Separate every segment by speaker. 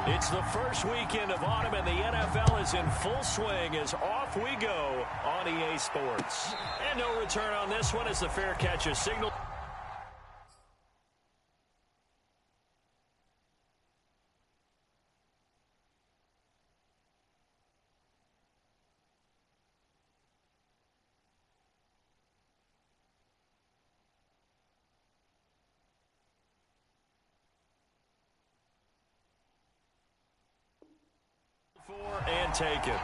Speaker 1: It's the first weekend of autumn, and the NFL is in full swing as off we go on EA Sports. And no return on this one as the fair catch is signaled. And take it.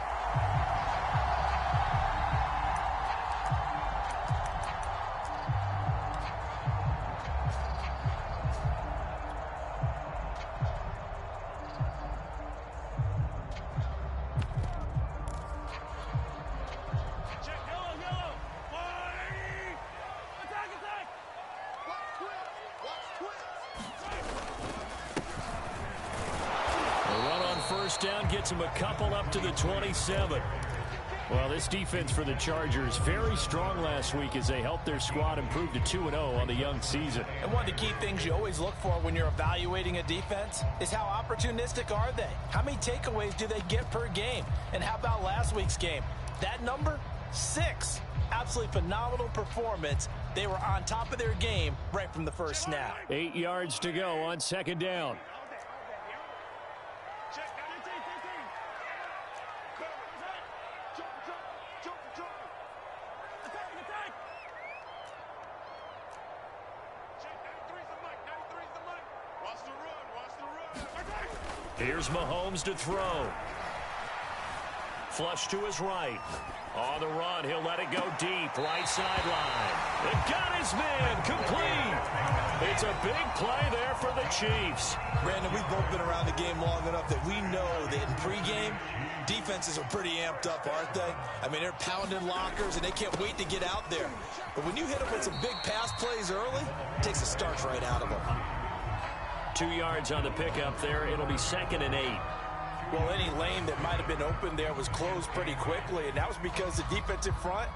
Speaker 1: Down gets him a couple up to the 27. Well, this defense for the Chargers very strong last week as they helped their squad improve to 2-0 on the young season.
Speaker 2: And one of the key things you always look for when you're evaluating a defense is how opportunistic are they? How many takeaways do they get per game? And how about last week's game? That number? 6. Absolutely phenomenal performance. They were on top of their game right from the first snap.
Speaker 1: 8 yards to go on second down. Here's Mahomes to throw. Flush to his right. On the run, he'll let it go deep. Right sideline. It got his man complete. It's a big play there for the Chiefs.
Speaker 3: Brandon, we've both been around the game long enough that we know that in pregame, defenses are pretty amped up, aren't they? I mean, they're pounding lockers, and they can't wait to get out there. But when you hit them with some big pass plays early, it takes the starch right out of them.
Speaker 1: 2 yards on the pickup there. It'll be 2nd and 8.
Speaker 2: Well, any lane that might have been open there was closed pretty quickly, and that was because the defensive front,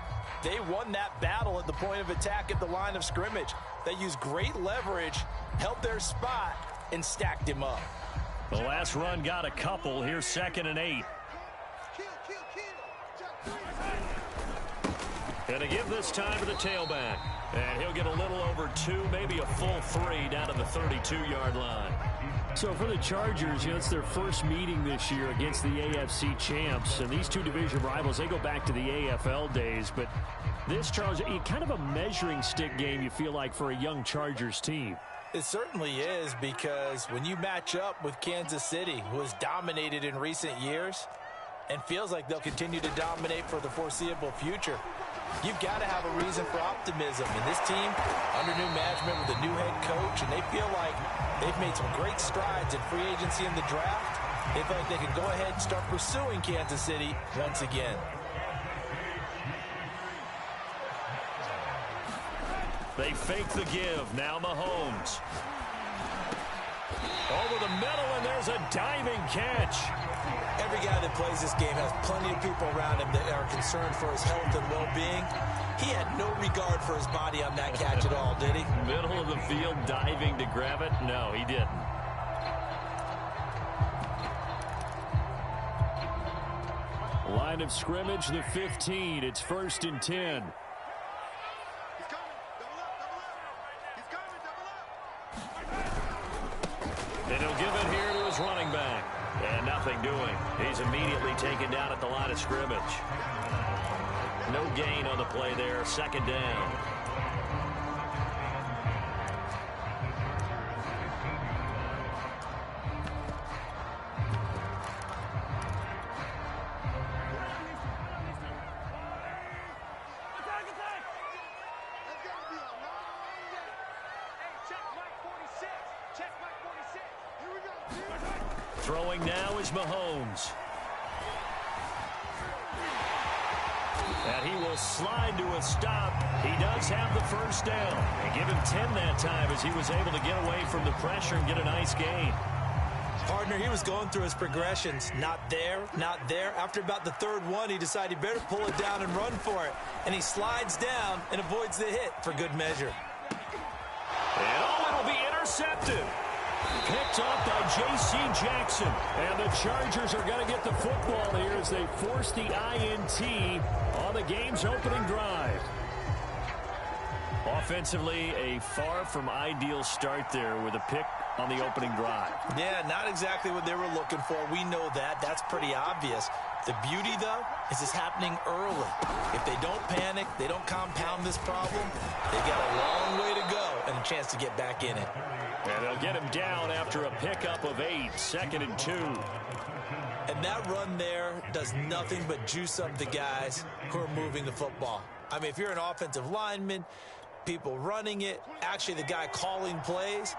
Speaker 2: they won that battle at the point of attack at the line of scrimmage. They used great leverage, held their spot, and stacked him up.
Speaker 1: The last run got a couple. Here's 2nd and 8. Going to give this time to the tailback. And he'll get a little over 2, maybe a full 3 down to the 32-yard line. So for the Chargers, it's their first meeting this year against the AFC champs. And these two division rivals, they go back to the AFL days. But this, Charles, kind of a measuring stick game, you feel like, for a young Chargers team.
Speaker 2: It certainly is, because when you match up with Kansas City, who has dominated in recent years and feels like they'll continue to dominate for the foreseeable future, you've got to have a reason for optimism. And this team, under new management with a new head coach, and they feel like they've made some great strides in free agency in the draft. They feel like they can go ahead and start pursuing Kansas City once again.
Speaker 1: They fake the give. Now Mahomes. Over the middle, and there's a diving catch.
Speaker 3: Every guy that plays this game has plenty of people around him that are concerned for his health and well-being. He had no regard for his body on that catch at all, did he?
Speaker 1: Middle of the field, diving to grab it? No, he didn't. Line of scrimmage, the 15. It's 1st and 10. And he'll give it here to his running back. And nothing doing. He's immediately taken down at the line of scrimmage. No gain on the play there. 2nd down. Throwing now is Mahomes. And he will slide to a stop. He does have the first down. And give him 10 that time as he was able to get away from the pressure and get a nice gain.
Speaker 3: Partner, he was going through his progressions. Not there, not there. After about the 3rd one, he decided he better pull it down and run for it. And he slides down and avoids the hit for good measure.
Speaker 1: And it'll be intercepted. Picked up by J.C. Jackson. And the Chargers are going to get the football here as they force the INT on the game's opening drive. Offensively, a far from ideal start there with a pick on the opening drive.
Speaker 2: Yeah, not exactly what they were looking for. We know that. That's pretty obvious. The beauty, though, is it's happening early. If they don't panic, they don't compound this problem, they've got a long way to go and a chance to get back in it.
Speaker 1: And they'll get him down after a pickup of 8, 2nd and 2.
Speaker 2: And that run there does nothing but juice up the guys who are moving the football. I mean, if you're an offensive lineman, people running it, actually the guy calling plays,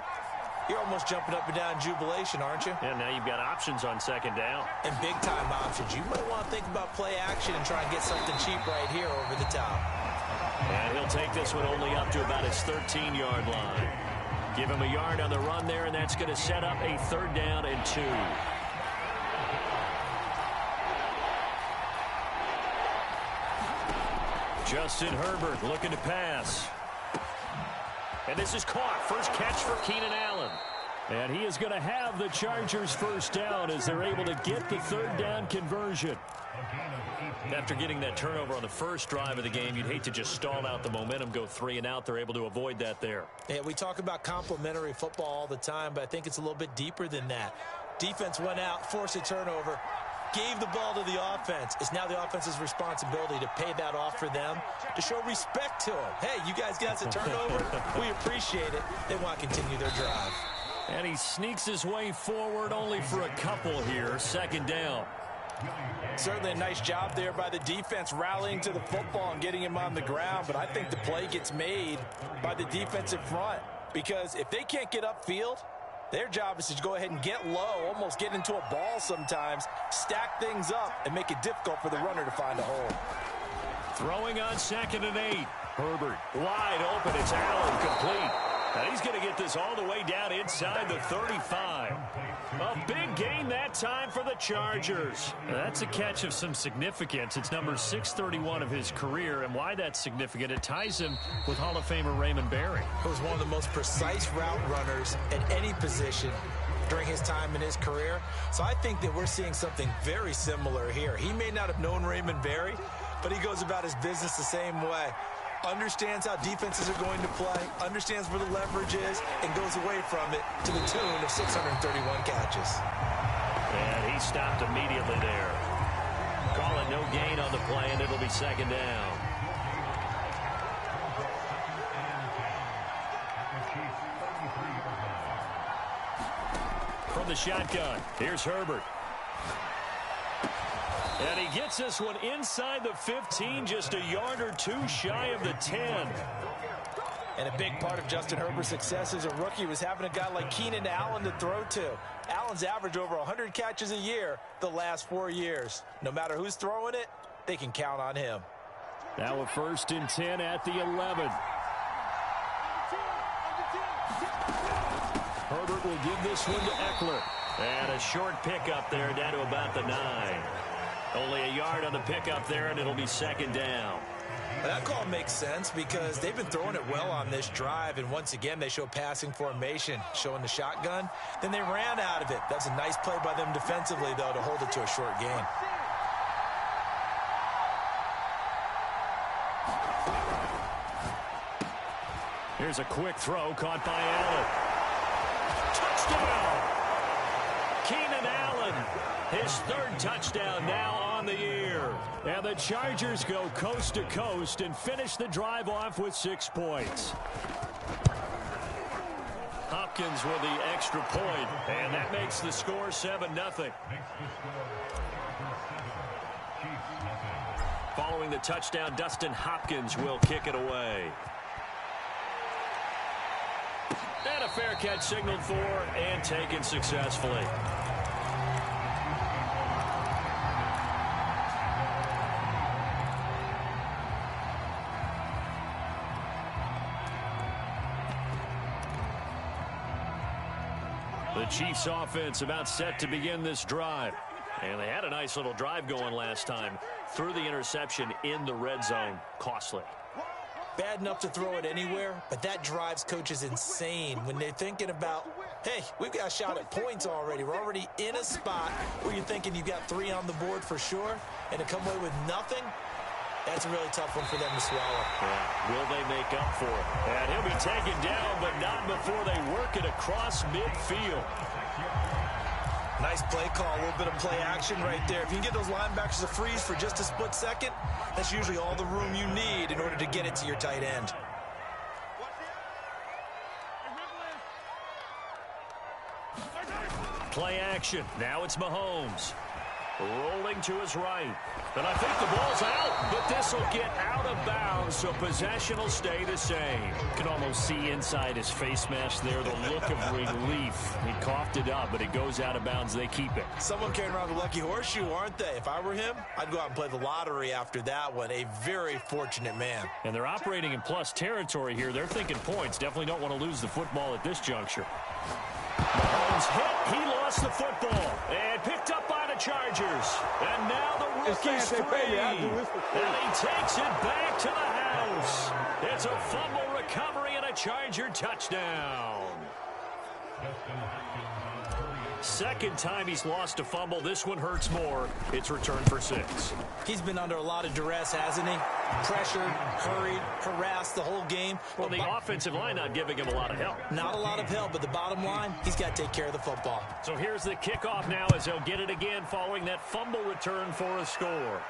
Speaker 2: you're almost jumping up and down in jubilation, aren't you?
Speaker 1: And now you've got options on 2nd down.
Speaker 2: And big-time options. You might want to think about play action and try and get something cheap right here over the top.
Speaker 1: And he'll take this one only up to about his 13-yard line. Give him a yard on the run there, and that's going to set up a 3rd down and 2. Justin Herbert looking to pass. And this is caught. First catch for Keenan Allen. And he is going to have the Chargers first down as they're able to get the 3rd down conversion. After getting that turnover on the first drive of the game, you'd hate to just stall out the momentum, go 3 and out. They're able to avoid that there.
Speaker 2: Yeah, we talk about complementary football all the time, but I think it's a little bit deeper than that. Defense went out, forced a turnover, gave the ball to the offense. It's now the offense's responsibility to pay that off for them, to show respect to them. Hey, you guys got us a turnover. We appreciate it. They want to continue their drive.
Speaker 1: And he sneaks his way forward only for a couple here. 2nd down.
Speaker 2: Certainly a nice job there by the defense rallying to the football and getting him on the ground, but I think the play gets made by the defensive front because if they can't get upfield, their job is to go ahead and get low, almost get into a ball sometimes, stack things up, and make it difficult for the runner to find a hole.
Speaker 1: Throwing on 2nd and 8. Herbert wide open. It's Allen complete. And he's going to get this all the way down inside the 35. A big gain that time for the Chargers. That's a catch of some significance. It's number 631 of his career, and why that's significant, it ties him with Hall of Famer Raymond Berry.
Speaker 2: Who was one of the most precise route runners at any position during his time in his career. So I think that we're seeing something very similar here. He may not have known Raymond Berry, but he goes about his business the same way. Understands how defenses are going to play, understands where the leverage is, and goes away from it to the tune of 631 catches.
Speaker 1: And he stopped immediately there. Calling no gain on the play, and it'll be 2nd down. From the shotgun, here's Herbert. And he gets this one inside the 15, just a yard or 2 shy of the 10.
Speaker 2: And a big part of Justin Herbert's success as a rookie was having a guy like Keenan Allen to throw to. Allen's averaged over 100 catches a year the last 4 years. No matter who's throwing it, they can count on him.
Speaker 1: Now a 1st and 10 at the 11. Herbert will give this one to Eckler. And a short pickup there down to about the 9. Only a yard on the pickup there, and it'll be 2nd down.
Speaker 2: That call makes sense because they've been throwing it well on this drive, and once again they show passing formation, showing the shotgun. Then they ran out of it. That's a nice play by them defensively, though, to hold it to a short gain.
Speaker 1: Here's a quick throw caught by Allen. Touchdown! Keenan Allen, his 3rd touchdown now on the year. And the Chargers go coast to coast and finish the drive off with 6 points. Hopkins with the extra point, and that makes the score 7-0. Following the touchdown, Dustin Hopkins will kick it away. And a fair catch signaled for and taken successfully. The Chiefs offense about set to begin this drive. And they had a nice little drive going last time. Threw the interception in the red zone. Costly.
Speaker 2: Bad enough to throw it anywhere, but that drives coaches insane when they're thinking about Hey, we've got a shot at points already. We're already in a spot where you're thinking you've got 3 on the board for sure, and to come away with nothing, that's a really tough one for them to swallow.
Speaker 1: Yeah. Will they make up for it? And he'll be taken down, but not before they work it across midfield.
Speaker 3: Nice play call, a little bit of play action right there. If you can get those linebackers to freeze for just a split second, that's usually all the room you need in order to get it to your tight end.
Speaker 1: Play action. Now it's Mahomes. Rolling to his right. And I think the ball's out, but this will get out of bounds, so possession will stay the same. You can almost see inside his face mask there the look of relief. He coughed it up, but it goes out of bounds. They keep it.
Speaker 3: Someone carrying around the lucky horseshoe, aren't they? If I were him, I'd go out and play the lottery after that one. A very fortunate man.
Speaker 1: And they're operating in plus territory here. They're thinking points. Definitely don't want to lose the football at this juncture. Mahomes hit. He lost the football. And picked up by the Chargers. And now the rookie's free. And he takes it back to the house. It's a fumble recovery and a Charger touchdown. Second time he's lost a fumble. This one hurts more. It's returned for 6.
Speaker 2: He's been under a lot of duress, hasn't he? Pressured, hurried, harassed the whole game.
Speaker 1: Well, the offensive line not giving him a lot of help.
Speaker 2: Not a lot of help, but the bottom line, he's got to take care of the football.
Speaker 1: So here's the kickoff now as he'll get it again following that fumble return for a score.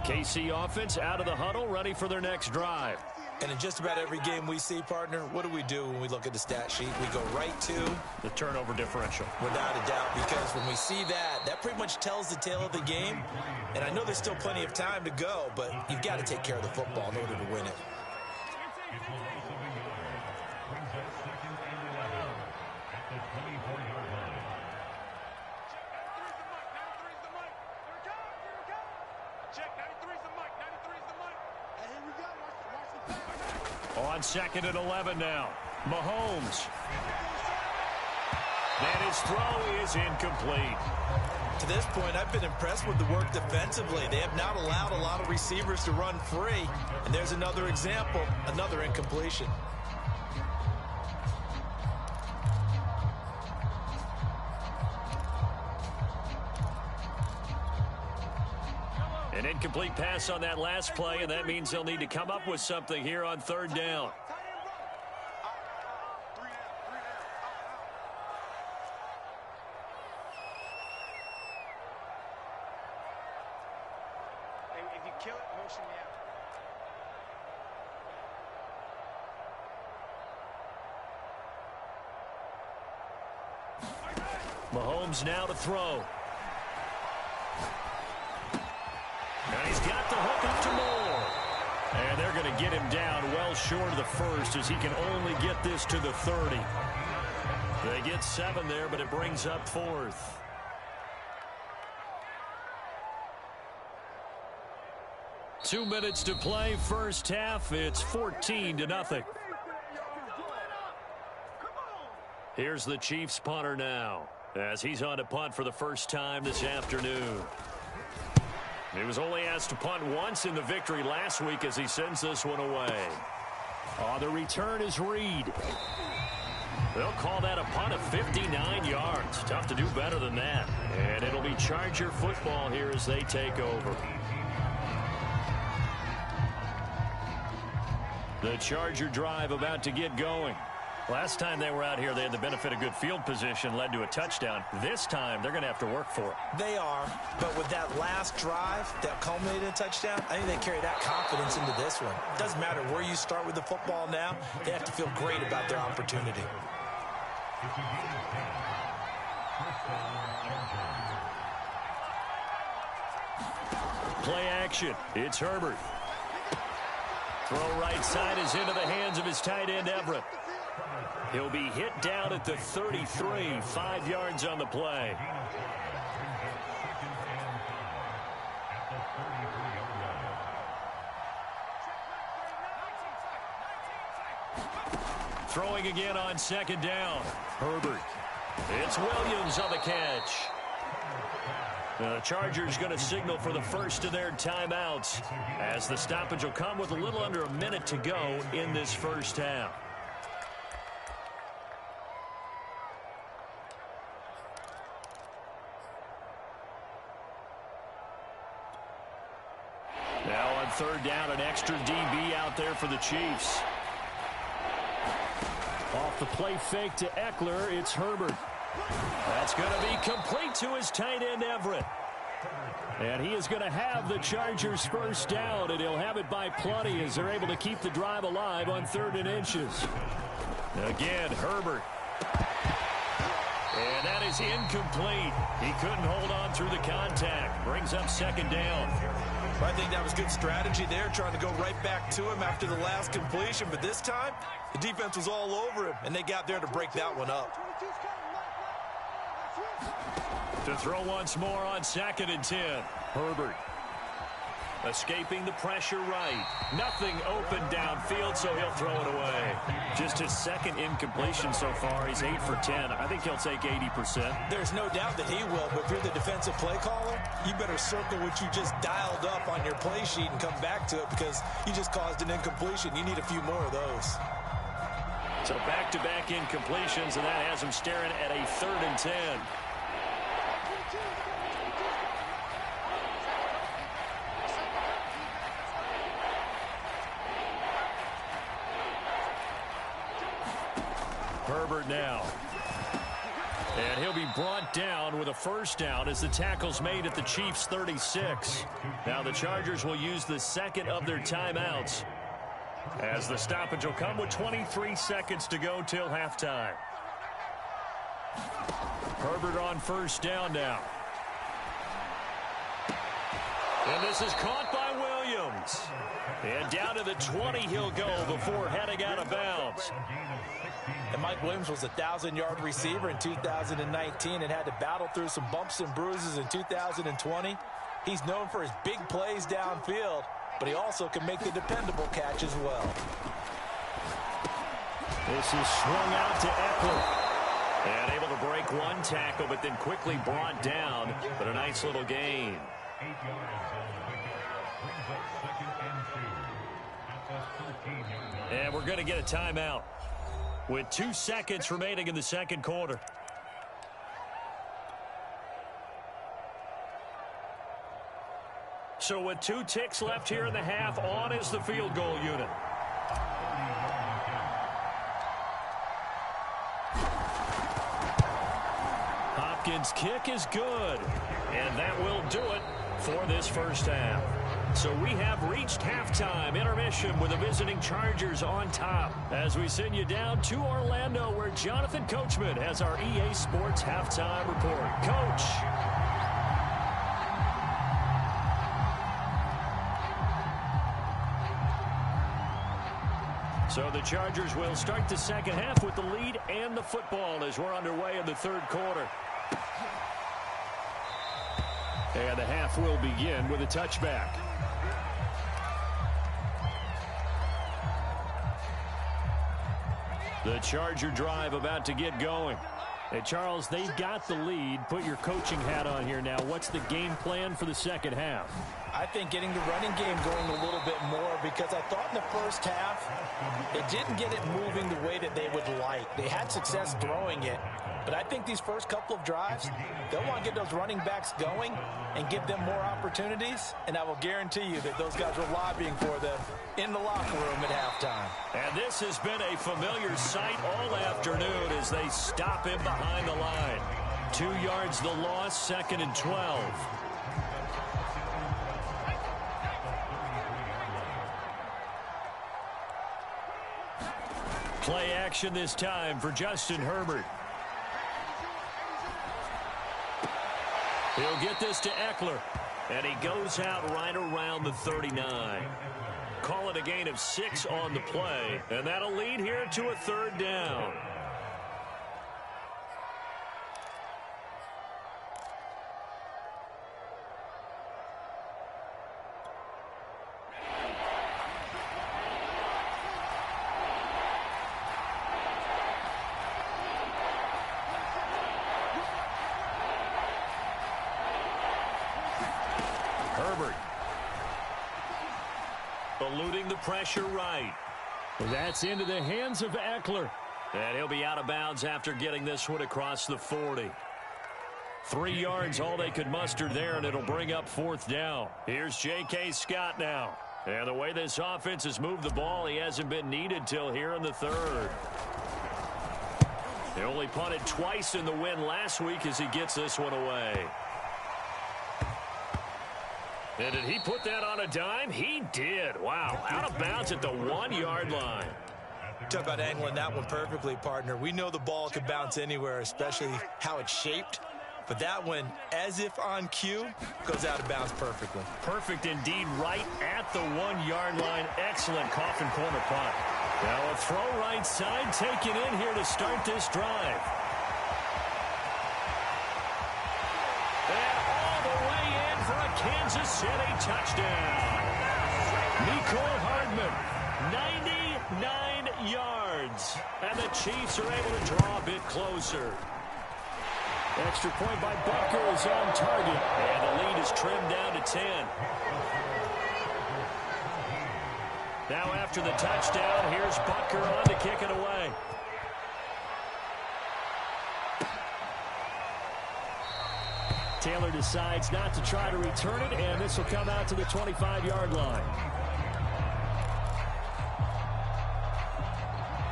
Speaker 1: KC offense out of the huddle, ready for their next drive.
Speaker 3: And in just about every game we see, partner, what do we do when we look at the stat sheet? We go right to
Speaker 1: the turnover differential.
Speaker 3: Without a doubt, because when we see that, that pretty much tells the tale of the game. And I know there's still plenty of time to go, but you've got to take care of the football in order to win it.
Speaker 1: On 2nd and 11 now. Mahomes. And his throw is incomplete.
Speaker 3: To this point, I've been impressed with the work defensively. They have not allowed a lot of receivers to run free. And there's another example, another incompletion.
Speaker 1: An incomplete pass on that last play, and that means they'll need to come up with something here on 3rd down.
Speaker 4: If you kill it, motion me out.
Speaker 1: Mahomes now to throw. And he's got the hook up to Moore. And they're going to get him down well short of the first as he can only get this to the 30. They get 7 there, but it brings up 4th. Two minutes to play, first half. It's 14-0. Here's the Chiefs punter now as he's on to punt for the first time this afternoon. He was only asked to punt once in the victory last week as he sends this one away. The return is Reed. They'll call that a punt of 59 yards. Tough to do better than that. And it'll be Charger football here as they take over. The Charger drive about to get going. Last time they were out here, they had the benefit of good field position, led to a touchdown. This time, they're going to have to work for it.
Speaker 3: They are, but with that last drive that culminated in a touchdown, I think they carry that confidence into this one. Doesn't matter where you start with the football now, they have to feel great about their opportunity.
Speaker 1: Play action. It's Herbert. Throw right side is into the hands of his tight end, Everett. He'll be hit down at the 33, 5 yards on the play. Throwing again on 2nd down. Herbert. It's Williams on the catch. The Chargers going to signal for the first of their timeouts as the stoppage will come with a little under a minute to go in this first half. Now on third down, an extra DB out there for the Chiefs. Off the play fake to Eckler, it's Herbert. That's going to be complete to his tight end, Everett. And he is going to have the Chargers first down, and he'll have it by plenty as they're able to keep the drive alive on 3rd and inches. Again, Herbert. And that is incomplete. He couldn't hold on through the contact. Brings up 2nd down.
Speaker 3: I think that was good strategy there, trying to go right back to him after the last completion. But this time, the defense was all over him, and they got there to break that one up.
Speaker 1: To throw once more on 2nd and 10. Herbert. Escaping the pressure right. Nothing open downfield, so he'll throw it away. Just his 2nd incompletion so far. He's 8 for 10. I think he'll take 80%.
Speaker 3: There's no doubt that he will, but if you're the defensive play caller, you better circle what you just dialed up on your play sheet and come back to it because you just caused an incompletion. You need a few more of those.
Speaker 1: So back-to-back incompletions, and that has him staring at a 3rd and 10. Herbert now. And he'll be brought down with a first down as the tackle's made at the Chiefs' 36. Now the Chargers will use the 2nd of their timeouts as the stoppage will come with 23 seconds to go till halftime. Herbert on first down now. And this is caught by Williams. And down to the 20 he'll go before heading out of bounds.
Speaker 2: And Mike Williams was a 1,000-yard receiver in 2019 and had to battle through some bumps and bruises in 2020. He's known for his big plays downfield, but he also can make the dependable catch as well.
Speaker 1: This is swung out to Eckler. And able to break one tackle, but then quickly brought down. But a nice little gain. And we're going to get a timeout with 2 seconds remaining in the 2nd quarter. So with 2 ticks left here in the half, on is the field goal unit. Hopkins' kick is good. And that will do it for this first half. So we have reached halftime intermission with the visiting Chargers on top as we send you down to Orlando where Jonathan Coachman has our EA Sports halftime report. Coach. So the Chargers will start the 2nd half with the lead and the football as we're underway in the 3rd quarter. And the half will begin with a touchback. The Charger drive about to get going. Hey, Charles, they've got the lead. Put your coaching hat on here now. What's the game plan for the 2nd half?
Speaker 2: I think getting the running game going a little bit more because I thought in the first half it didn't get it moving the way that they would like. They had success throwing it, but I think these first couple of drives, they'll want to get those running backs going and give them more opportunities, and I will guarantee you that those guys were lobbying for them in the locker room at halftime.
Speaker 1: And this has been a familiar sight all afternoon as they stop him behind the line. 2 yards the loss, 2nd and 12. Play action this time for Justin Herbert. He'll get this to Eckler. And he goes out right around the 39. Call it a gain of 6 on the play. And that'll lead here to a 3rd down. Herbert. Eluding the pressure right.
Speaker 5: That's into the hands of Eckler.
Speaker 1: And he'll be out of bounds after getting this one across the 40. 3 yards, all they could muster there, and it'll bring up 4th down. Here's J.K. Scott now. And the way this offense has moved the ball, he hasn't been needed till here in the 3rd. They only punted twice in the win last week as he gets this one away. And did he put that on a dime? He did. Wow. Out of bounds at the 1-yard line.
Speaker 3: Talk about angling that one perfectly, partner. We know the ball could bounce anywhere, especially how it's shaped. But that one, as if on cue, goes out of bounds perfectly.
Speaker 1: Perfect indeed, right at the 1-yard line. Excellent coffin corner punt. Now a throw right side taken in here to start this drive. And all the way in for a Kansas City touchdown. Nicole Hardman, 99 yards. And the Chiefs are able to draw a bit closer.
Speaker 5: Extra point by Butker is on target.
Speaker 1: And the lead is trimmed down to 10. Now after the touchdown, here's Butker on to kick it away.
Speaker 5: Taylor decides not to try to return it, and this will come out to the 25-yard line.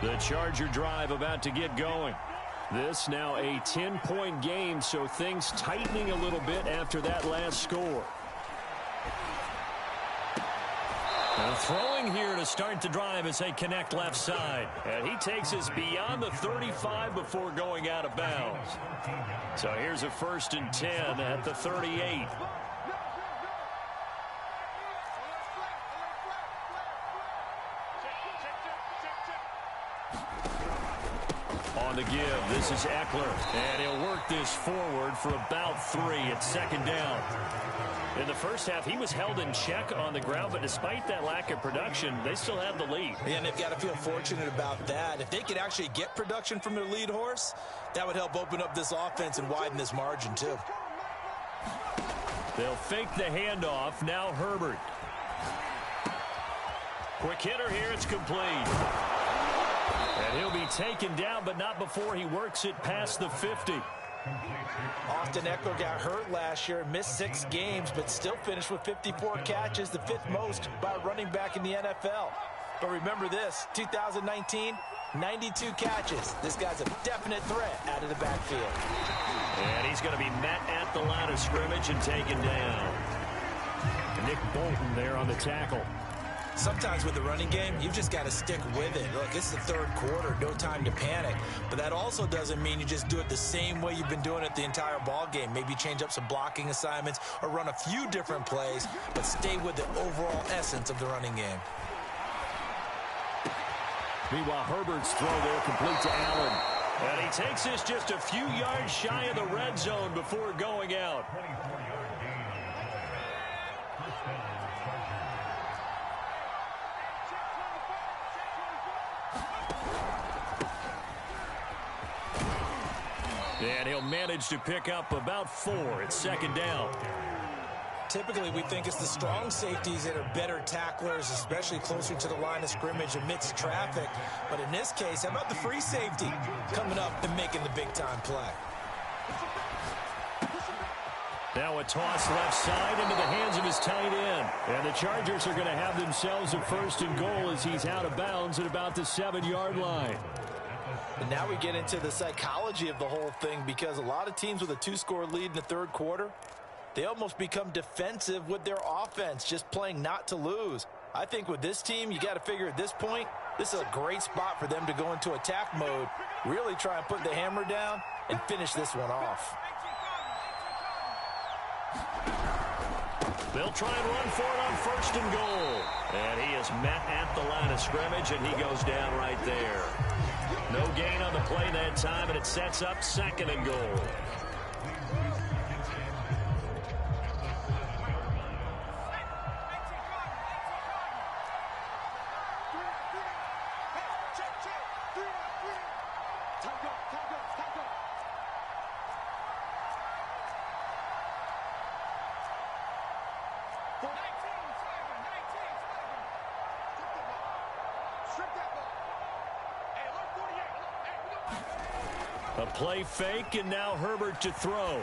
Speaker 1: The Charger drive about to get going. This now a 10-point game, so things tightening a little bit after that last score. Now throwing here to start the drive as they connect left side. And he takes us beyond the 35 before going out of bounds. So here's a 1st and 10 at the 38. On the give, this is Eckler, and he'll work this forward for about 3 at 2nd down. In the first half, he was held in check on the ground, but despite that lack of production, they still have the lead.
Speaker 3: Yeah, and they've got to feel fortunate about that. If they could actually get production from their lead horse, that would help open up this offense and widen this margin, too.
Speaker 1: They'll fake the handoff. Now Herbert. Quick hitter here. It's complete. And he'll be taken down, but not before he works it past the 50.
Speaker 2: Austin Eckler got hurt last year, missed 6 games, but still finished with 54 catches, the 5th most by a running back in the NFL. But remember this, 2019, 92 catches. This guy's a definite threat out of the backfield.
Speaker 1: And he's going to be met at the line of scrimmage and taken down. Nick Bolton there on the tackle.
Speaker 3: Sometimes with the running game, you've just got to stick with it. Look, it's the 3rd quarter, no time to panic. But that also doesn't mean you just do it the same way you've been doing it the entire ball game. Maybe change up some blocking assignments or run a few different plays, but stay with the overall essence of the running game.
Speaker 1: Meanwhile, Herbert's throw there complete to Allen. And he takes this just a few yards shy of the red zone before going out. And he'll manage to pick up about 4 at 2nd down.
Speaker 3: Typically, we think it's the strong safeties that are better tacklers, especially closer to the line of scrimmage amidst traffic. But in this case, how about the free safety coming up and making the big-time play?
Speaker 1: Now a toss left side into the hands of his tight end. And the Chargers are going to have themselves a 1st and goal as he's out of bounds at about the 7-yard line.
Speaker 2: And now we get into the psychology of the whole thing, because a lot of teams with a 2-score lead in the 3rd quarter, they almost become defensive with their offense, just playing not to lose. I think with this team, you got to figure at this point, this is a great spot for them to go into attack mode, really try and put the hammer down and finish this one off.
Speaker 1: They'll try and run for it on 1st and goal. And he is met at the line of scrimmage, and he goes down right there. No gain on the play that time, and it sets up 2nd and goal. A play fake, and now Herbert to throw.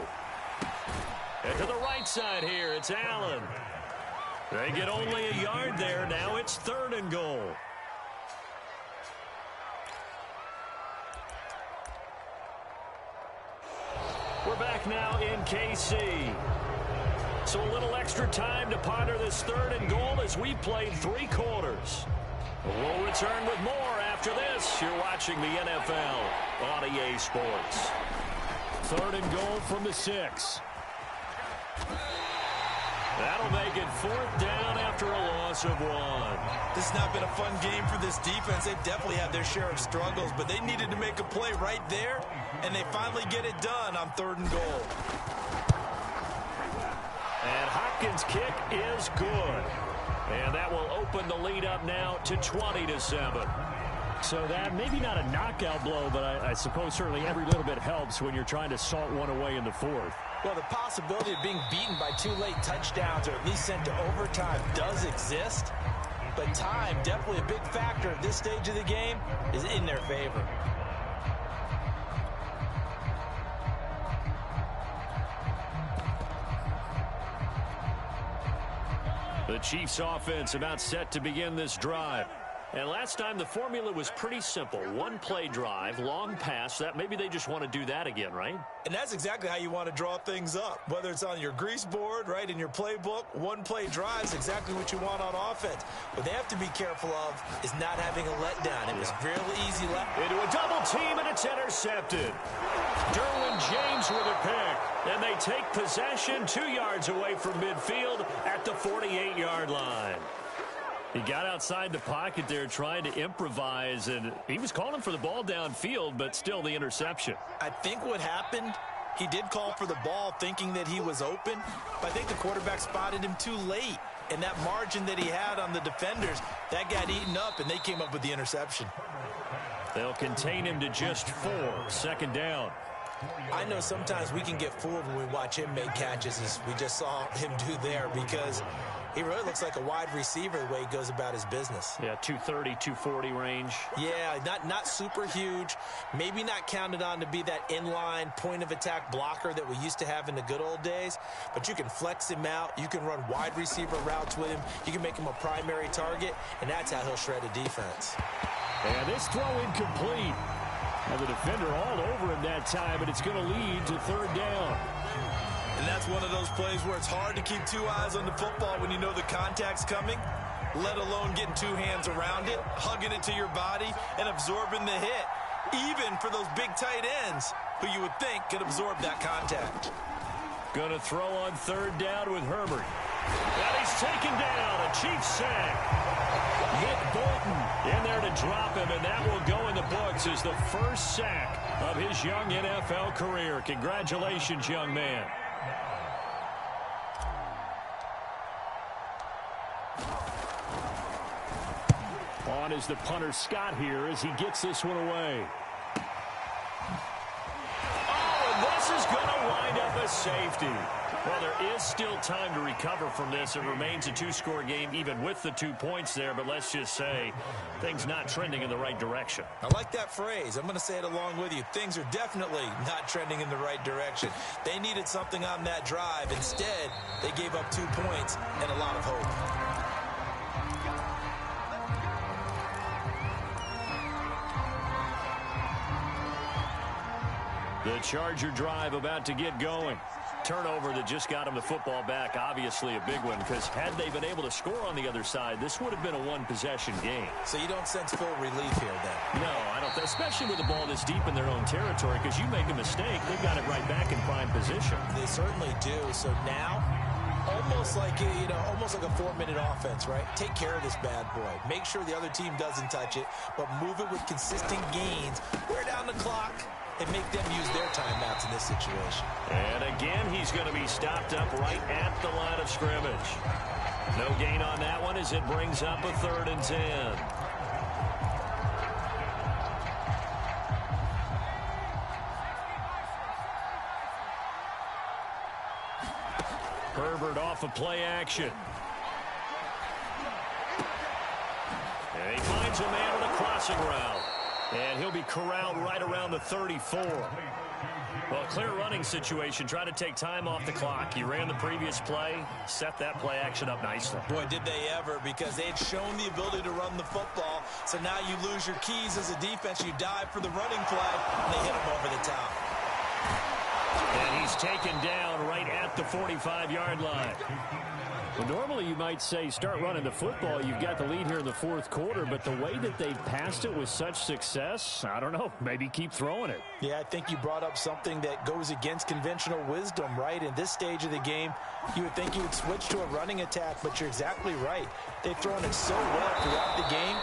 Speaker 1: And to the right side here, it's Allen. They get only a yard there. Now it's 3rd and goal. We're back now in KC. So a little extra time to ponder this 3rd and goal as we played 3 quarters. We'll return with more after this. You're watching the NFL on EA Sports.
Speaker 5: 3rd and goal from the 6.
Speaker 1: That'll make it 4th down after a loss of 1.
Speaker 3: This has not been a fun game for this defense. They definitely had their share of struggles, but they needed to make a play right there, and they finally get it done on 3rd and goal.
Speaker 1: And Hopkins' kick is good. And that will open the lead up now to 20-7.
Speaker 5: So that maybe not a knockout blow, but I suppose certainly every little bit helps when you're trying to salt one away in the 4th.
Speaker 2: Well, the possibility of being beaten by 2 late touchdowns or at least sent to overtime does exist. But time, definitely a big factor at this stage of the game, is in their favor.
Speaker 1: The Chiefs offense about set to begin this drive. And last time the formula was pretty simple. 1-play drive, long pass. That maybe they just want to do that again, right?
Speaker 3: And that's exactly how you want to draw things up. Whether it's on your grease board, right, in your playbook, 1-play drive is exactly what you want on offense. What they have to be careful of is not having a letdown. It was really easy.
Speaker 1: Into a double team, and it's intercepted. Derwin James with a pick. And they take possession 2 yards away from midfield at the 48-yard line. He got outside the pocket there trying to improvise, and he was calling for the ball downfield, but still the interception.
Speaker 3: I think what happened, he did call for the ball thinking that he was open, but I think the quarterback spotted him too late. And that margin that he had on the defenders, that got eaten up, and they came up with the interception.
Speaker 1: They'll contain him to just 4. 2nd down.
Speaker 2: I know sometimes we can get fooled when we watch him make catches, as we just saw him do there, because he really looks like a wide receiver the way he goes about his business.
Speaker 1: Yeah, 230, 240 range.
Speaker 2: Yeah, not super huge. Maybe not counted on to be that inline point-of-attack blocker that we used to have in the good old days. But you can flex him out. You can run wide receiver routes with him. You can make him a primary target, and that's how he'll shred a defense.
Speaker 5: And this throw incomplete. And the defender all over him that time, but it's going to lead to 3rd down.
Speaker 3: And that's one of those plays where it's hard to keep 2 eyes on the football when you know the contact's coming, let alone getting 2 hands around it, hugging it to your body, and absorbing the hit, even for those big tight ends who you would think could absorb that contact.
Speaker 1: Going to throw on 3rd down with Herbert. And he's taken down. A Chiefs sack. Nick Bolton in there to drop him, and that will go in the books as the first sack of his young NFL career. Congratulations, young man.
Speaker 5: On is the punter Scott here as he gets this one away.
Speaker 1: Oh, and this is going to wind up a safety. Well, there is still time to recover from this. It remains a 2-score game even with the 2 points there, but let's just say things not trending in the right direction.
Speaker 3: I like that phrase. I'm going to say it along with you. Things are definitely not trending in the right direction. They needed something on that drive. Instead, they gave up 2 points and a lot of hope.
Speaker 1: The Charger drive about to get going. Turnover that just got him the football back, obviously a big one, because had they been able to score on the other side, this would have been a 1-possession game.
Speaker 2: So you don't sense full relief here then?
Speaker 1: No, I don't, especially with the ball this deep in their own territory, because you make a mistake, they've got it right back in prime position.
Speaker 2: They certainly do. So now, almost like almost like a 4-minute offense, right? Take care of this bad boy. Make sure the other team doesn't touch it, but move it with consistent gains. Wear down the clock and make them use their timeouts in this situation.
Speaker 1: And again, he's going to be stopped up right at the line of scrimmage. No gain on that one as it brings up a 3rd and 10. Herbert off off of play action. And he finds a man on a crossing route. And he'll be corralled right around the 34. Well, clear running situation. Try to take time off the clock. He ran the previous play, set that play action up nicely.
Speaker 2: Boy, did they ever, because they had shown the ability to run the football. So now you lose your keys as a defense. You dive for the running play, and they hit him over the top.
Speaker 1: And he's taken down right at the 45-yard line.
Speaker 5: Well, normally you might say start running the football. You've got the lead here in the fourth quarter, but the way that they've passed it with such success, I don't know, maybe keep throwing it.
Speaker 2: Yeah, I think you brought up something that goes against conventional wisdom, right? In this stage of the game, you would think you would switch to a running attack, but you're exactly right. They've thrown it so well throughout the game,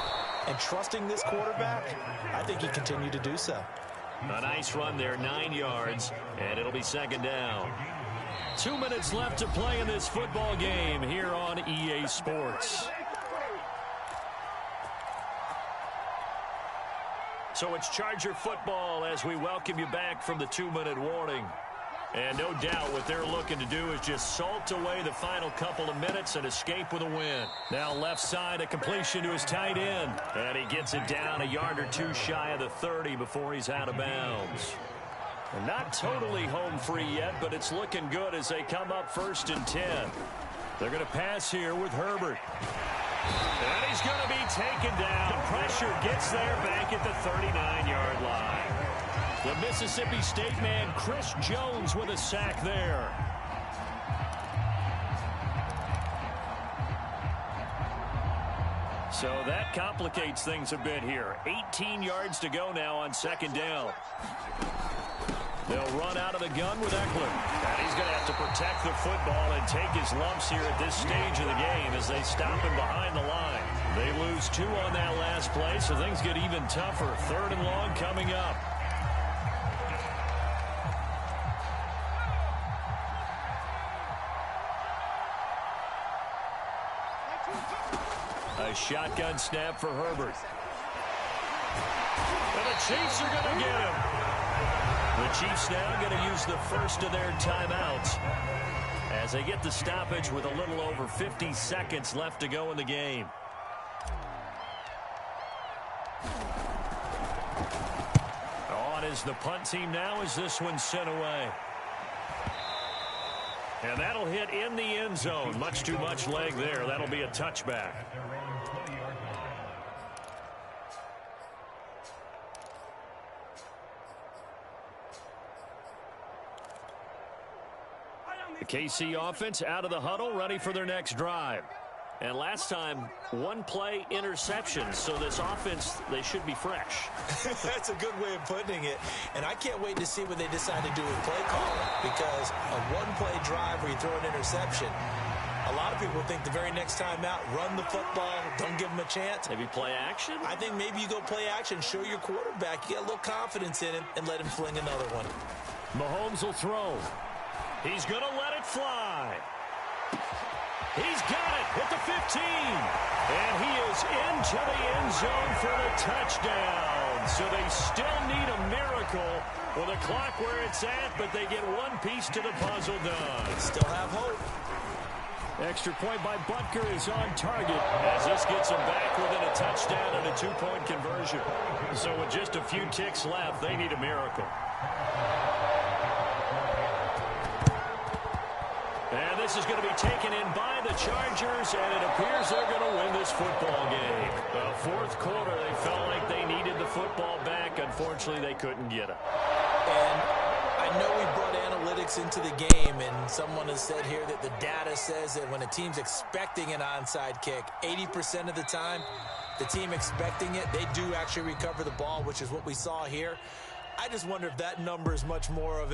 Speaker 2: and trusting this quarterback, I think he continued to do so.
Speaker 1: A nice run there, 9 yards, and it'll be second down. 2 minutes left to play in this football game here on EA Sports. So it's Charger football as we welcome you back from the 2-minute warning. And no doubt what they're looking to do is just salt away the final couple of minutes and escape with a win. Now left side, a completion to his tight end. And he gets it down a yard or two shy of the 30 before he's out of bounds. And not totally home free yet, but it's looking good as they come up 1st and 10. They're going to pass here with Herbert. And he's going to be taken down. Pressure gets there back at the 39-yard line. The Mississippi State man, Chris Jones, with a sack there. So that complicates things a bit here. 18 yards to go now on second down. They'll run out of the gun with Eckler. And he's going to have to protect the football and take his lumps here at this stage of the game as they stop him behind the line. They lose 2 on that last play, so things get even tougher. 3rd and long coming up. A shotgun snap for Herbert. And the Chiefs are going to get him. The Chiefs now going to use the first of their timeouts as they get the stoppage with a little over 50 seconds left to go in the game. On is the punt team now as this one's sent away. And that'll hit in the end zone. Much too much leg there. That'll be a touchback. The KC offense out of the huddle, ready for their next drive. And last time, 1-play interception. So this offense, they should be fresh.
Speaker 2: That's a good way of putting it. And I can't wait to see what they decide to do with play calling, because a 1-play drive where you throw an interception, a lot of people think the very next time out, run the football, don't give them a chance.
Speaker 1: Maybe play action?
Speaker 2: I think maybe you go play action, show your quarterback, you get a little confidence in him, and let him fling another one.
Speaker 1: Mahomes will throw. He's going to let it fly. He's got it at the 15. And he is into the end zone for the touchdown. So they still need a miracle with the clock where it's at, but they get one piece to the puzzle done.
Speaker 2: Still have hope.
Speaker 1: Extra point by Butker is on target as this gets him back within a touchdown and a 2-point conversion. So with just a few ticks left, they need a miracle. And this is going to be taken in by the Chargers, and it appears they're going to win this football game. The fourth quarter, they felt like they needed the football back. Unfortunately, they couldn't get it.
Speaker 2: And I know we brought analytics into the game, and someone has said here that the data says that when a team's expecting an onside kick, 80% of the time, the team expecting it, they do actually recover the ball, which is what we saw here. I just wonder if that number is much more of